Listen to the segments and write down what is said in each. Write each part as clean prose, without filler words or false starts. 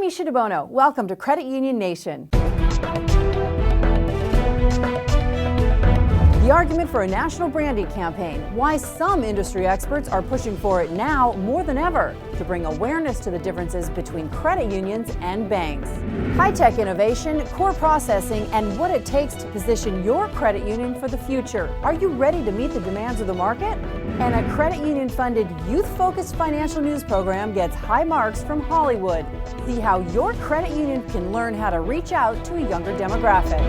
I'm Isha DeBono. Welcome to Credit Union Nation. The argument for a national branding campaign, why some industry experts are pushing for it now more than ever to bring awareness to the differences between credit unions and banks. High-tech innovation, core processing, and what it takes to position your credit union for the future. Are you ready to meet the demands of the market? And a credit union-funded, youth-focused financial news program gets high marks from Hollywood. See how your credit union can learn how to reach out to a younger demographic.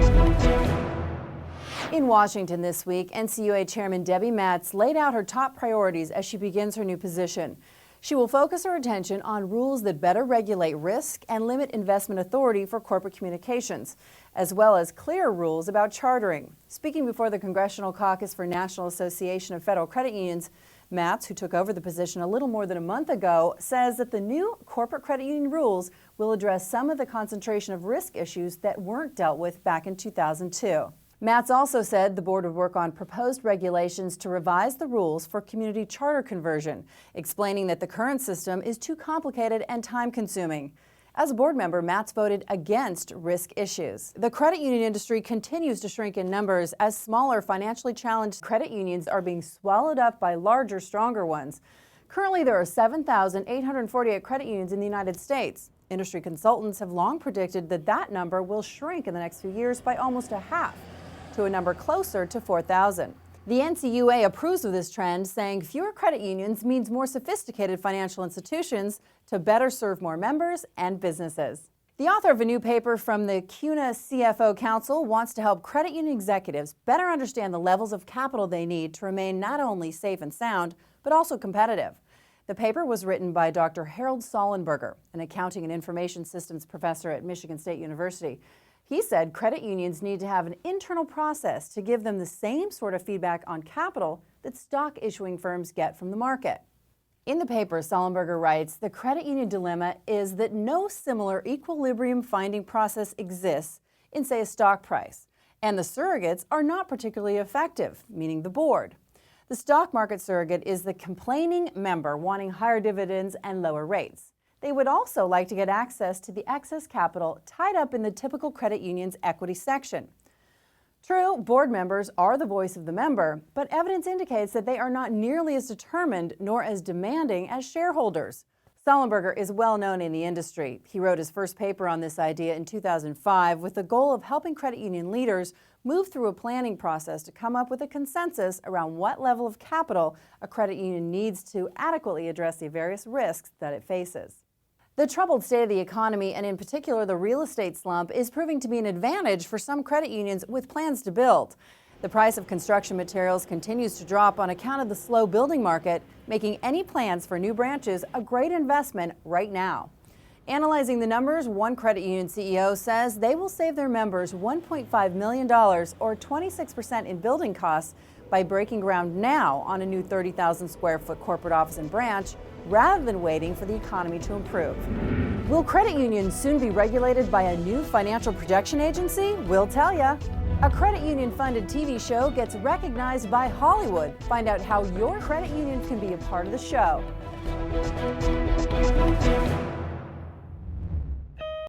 In Washington this week, NCUA Chairman Debbie Matz laid out her top priorities as she begins her new position. She will focus her attention on rules that better regulate risk and limit investment authority for corporate communications, as well as clear rules about chartering. Speaking before the Congressional Caucus for National Association of Federal Credit Unions, Matz, who took over the position a little more than a month ago, says that the new corporate credit union rules will address some of the concentration of risk issues that weren't dealt with back in 2002. Matz also said the board would work on proposed regulations to revise the rules for community charter conversion, explaining that the current system is too complicated and time-consuming. As a board member, Matz voted against risk issues. The credit union industry continues to shrink in numbers as smaller, financially challenged credit unions are being swallowed up by larger, stronger ones. Currently, there are 7,848 credit unions in the United States. Industry consultants have long predicted that that number will shrink in the next few years by almost a half, to a number closer to 4,000. The NCUA approves of this trend, saying fewer credit unions means more sophisticated financial institutions to better serve more members and businesses. The author of a new paper from the CUN CFO Council wants to help credit union executives better understand the levels of capital they need to remain not only safe and sound, but also competitive. The paper was written by Dr. Harold Sollenberger, an accounting and information systems professor at Michigan State University. He said credit unions need to have an internal process to give them the same sort of feedback on capital that stock issuing firms get from the market. In the paper, Sollenberger writes, the credit union dilemma is that no similar equilibrium finding process exists in, say, a stock price, and the surrogates are not particularly effective, meaning the board. The stock market surrogate is the complaining member wanting higher dividends and lower rates. They would also like to get access to the excess capital tied up in the typical credit union's equity section. True, board members are the voice of the member, but evidence indicates that they are not nearly as determined nor as demanding as shareholders. Sollenberger is well known in the industry. He wrote his first paper on this idea in 2005 with the goal of helping credit union leaders move through a planning process to come up with a consensus around what level of capital a credit union needs to adequately address the various risks that it faces. The troubled state of the economy, and in particular the real estate slump, is proving to be an advantage for some credit unions with plans to build. The price of construction materials continues to drop on account of the slow building market, making any plans for new branches a great investment right now. Analyzing the numbers, one credit union CEO says they will save their members $1.5 million, or 26% in building costs, by breaking ground now on a new 30,000 square foot corporate office and branch, rather than waiting for the economy to improve. Will credit unions soon be regulated by a new financial projection agency? We'll tell ya. A credit union-funded TV show gets recognized by Hollywood. Find out how your credit union can be a part of the show.